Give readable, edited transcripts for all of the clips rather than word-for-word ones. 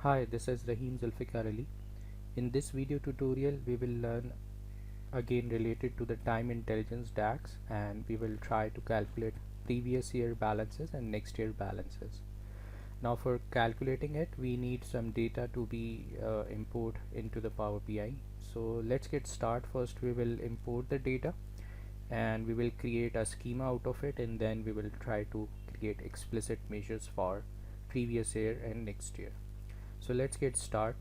Hi, this is Rahim Zulfikar Ali. In this video tutorial, we will learn again related to the time intelligence DAX, and we will try to calculate previous year balances and next year balances. Now for calculating it, we need some data to be import into the Power BI. So let's get start. First we will import the data and we will create a schema out of it, and then we will try to create explicit measures for previous year and next year. So let's get start.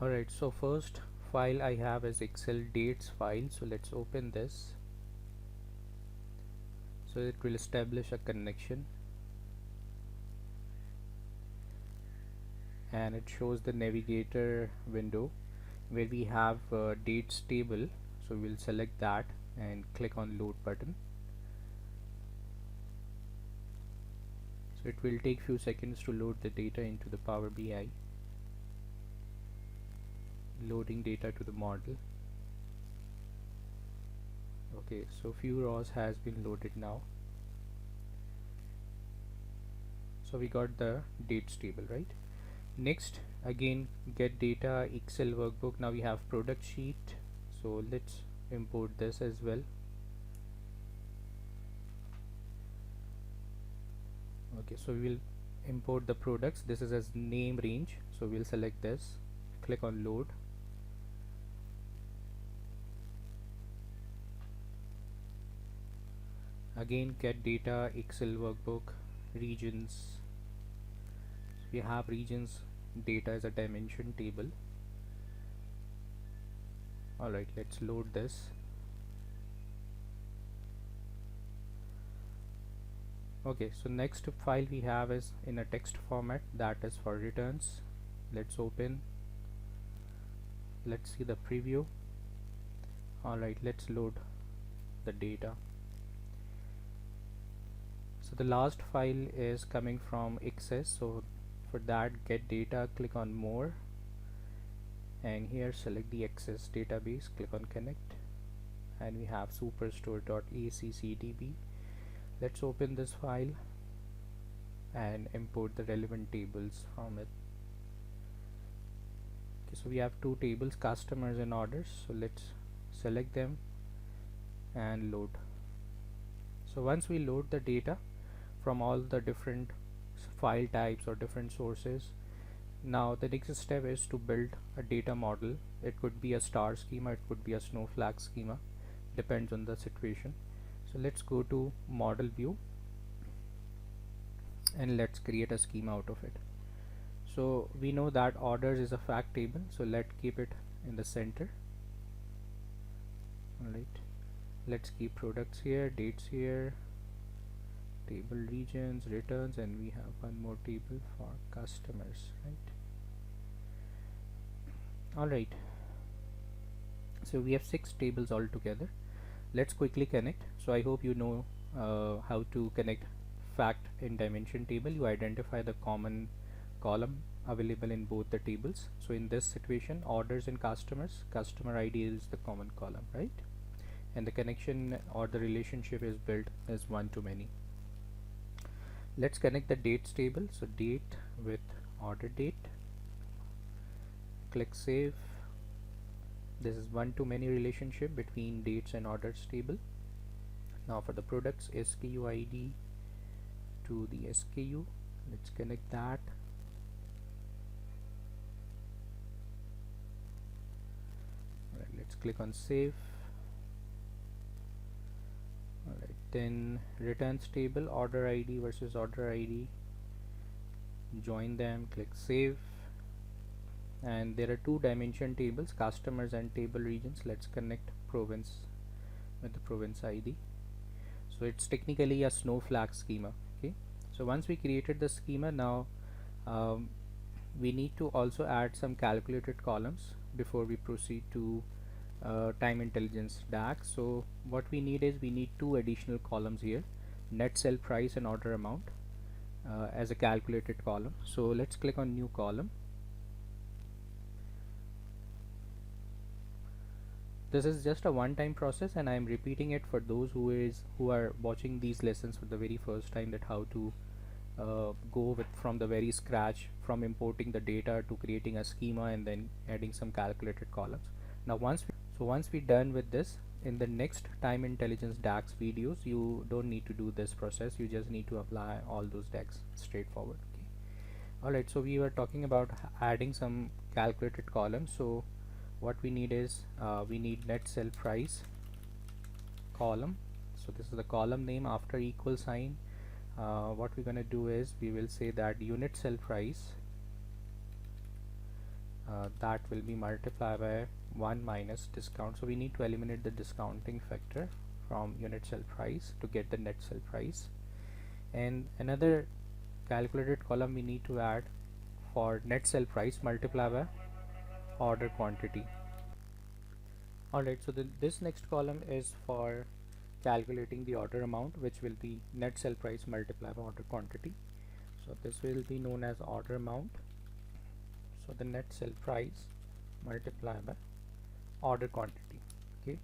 Alright, so first file I have is Excel dates file, so let's open this. So it will establish a connection and it shows the navigator window where we have dates table. So we'll select that and click on load button. So it will take few seconds to load the data into the Power BI. Loading data to the model. Okay, so few rows has been loaded now. So we got the dates table, right? Next, again get data Excel workbook. Now we have product sheet, so let's import this as well. Okay, so we will import the products. This is as name range, so we'll select this, click on load. Again get data Excel workbook regions. We have regions data as a dimension table. Alright, let's load this. Okay, so next file we have is in a text format, that is for returns. Let's open. Let's see the preview. Alright, let's load the data. So the last file is coming from Access, so for that get data, click on more, and here select the Access database, click on connect, and we have superstore.accdb. Let's open this file and import the relevant tables from it. Okay, so we have two tables, customers and orders, so let's select them and load. So once we load the data from all the different file types or different sources, now the next step is to build a data model. It could be a star schema, it could be a snowflake schema, depends on the situation. So let's go to model view and let's create a schema out of it. So we know that orders is a fact table, so let's keep it in the center. Alright, let's keep products here, dates here, table regions, returns, and we have one more table for customers, right? Alright, so we have 6 tables altogether. Let's quickly connect. So I hope you know how to connect fact and dimension table. You identify the common column available in both the tables. So in this situation, orders and customers, customer ID is the common column, right? And the connection or the relationship is built as one to many. Let's connect the dates table. So date with order date, click save. This is one to many relationship between dates and orders table. Now for the products, SKU ID to the SKU, let's connect that. Alright, let's click on save. Alright, then returns table, order ID versus order ID, join them, click save. And there are two dimension tables, customers and table regions. Let's connect province with the province ID. So it's technically a snowflake schema. Okay, so once we created the schema, now we need to also add some calculated columns before we proceed to time intelligence DAX. So what we need is we need two additional columns here, net sell price and order amount as a calculated column. So let's click on new column. This is just a one-time process, and I am repeating it for those who are watching these lessons for the very first time, that how to go with from the very scratch, from importing the data to creating a schema and then adding some calculated columns. Now once we're done with this, in the next time intelligence DAX videos, you don't need to do this process, you just need to apply all those DAX straightforward. Okay. Alright, so we were talking about adding some calculated columns. So what we need is we need net sell price column. So this is the column name. After equal sign, what we're going to do is we will say that unit sell price, that will be multiplied by 1 minus discount. So we need to eliminate the discounting factor from unit sell price to get the net sell price. And another calculated column we need to add for net sell price multiplied by order quantity. Alright, so this next column is for calculating the order amount, which will be net sell price multiplied by order quantity. So this will be known as order amount. So the net sell price multiplied by order quantity. Okay.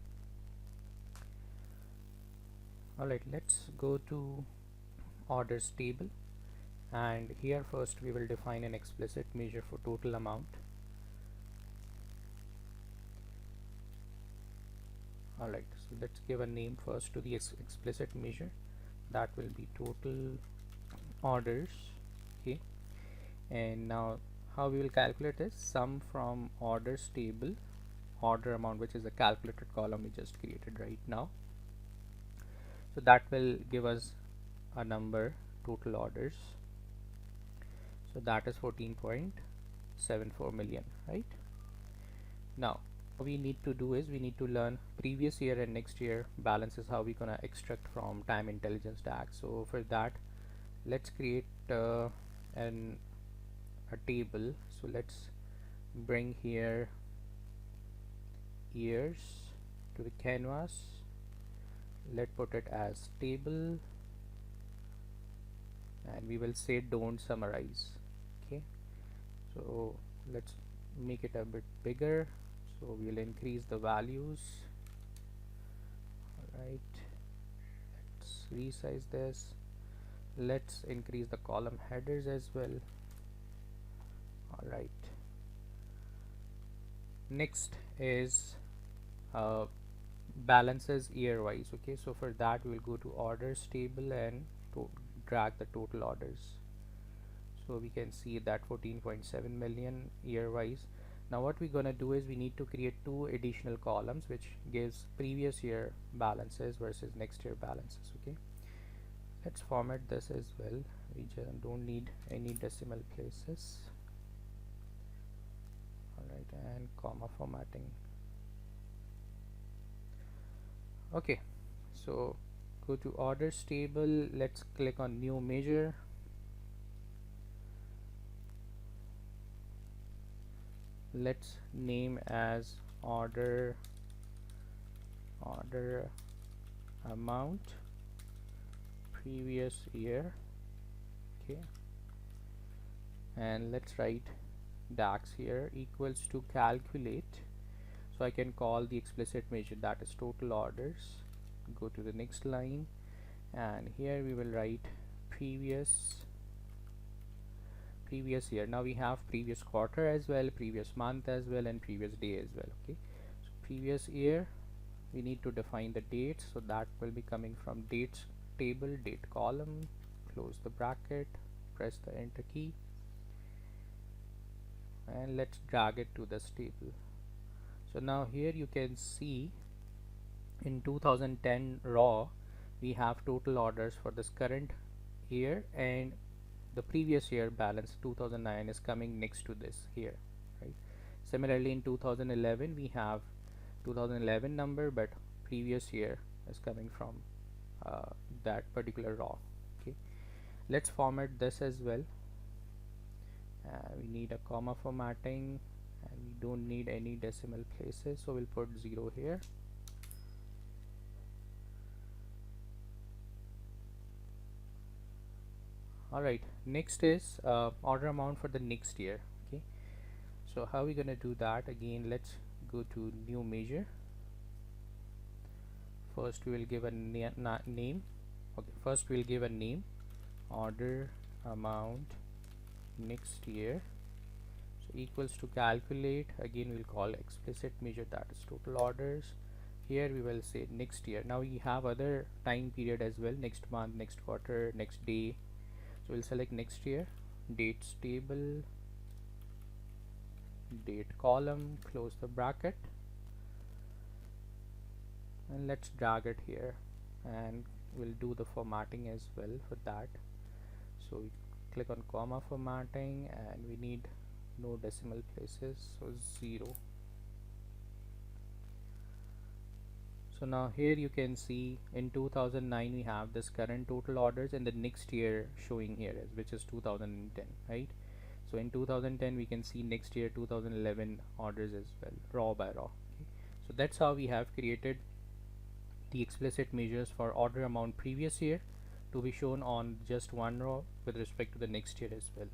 Alright, let's go to orders table, and here first we will define an explicit measure for total amount. Alright, so let's give a name first to the explicit measure, that will be total orders. Okay, and now how we will calculate is sum from orders table order amount, which is a calculated column we just created right now. So that will give us a number, total orders, so that is 14.74 million, right? Now what we need to do is we need to learn previous year and next year balances, how we gonna extract from time intelligence DAX. So for that, let's create a table. So let's bring here years to the canvas, let's put it as table, and we will say don't summarize. Okay, so let's make it a bit bigger, so we'll increase the values. Alright, let's resize this, let's increase the column headers as well. Alright, next is balances year wise. Okay, so for that we'll go to orders table and drag the total orders, so we can see that 14.7 million year wise. Now what we're gonna do is we need to create two additional columns which gives previous year balances versus next year balances. Okay, let's format this as well, we just don't need any decimal places. Alright, and comma formatting. Okay, so go to orders table, let's click on new measure, let's name as order amount previous year. Okay, and let's write DAX here equals to calculate, so I can call the explicit measure, that is total orders. Go to the next line, and here we will write previous year. Now we have previous quarter as well, previous month as well, and previous day as well. Okay, so previous year, we need to define the dates, so that will be coming from dates table, date column, close the bracket, press the enter key, and let's drag it to this table. So now here you can see in 2010 raw we have total orders for this current year, and the previous year balance 2009 is coming next to this here, right? Similarly in 2011 we have 2011 number, but previous year is coming from that particular raw. Okay, let's format this as well. We need a comma formatting, and we don't need any decimal places, so we'll put 0 here. Alright, next is order amount for the next year. Okay, so how are we gonna do that? Again, let's go to new measure. First we will give a name. Okay, first we'll give a name, order amount next year, so equals to calculate, again we'll call explicit measure, that is total orders. Here we will say next year. Now we have other time period as well, next month, next quarter, next day, so we'll select next year, dates table, date column, close the bracket, and let's drag it here, and we'll do the formatting as well for that. So we click on comma formatting, and we need no decimal places, so 0. So now here you can see in 2009 we have this current total orders, and the next year showing here is, which is 2010, right? So in 2010 we can see next year 2011 orders as well, raw by raw. Okay. So that's how we have created the explicit measures for order amount previous year to be shown on just one row with respect to the next year as well.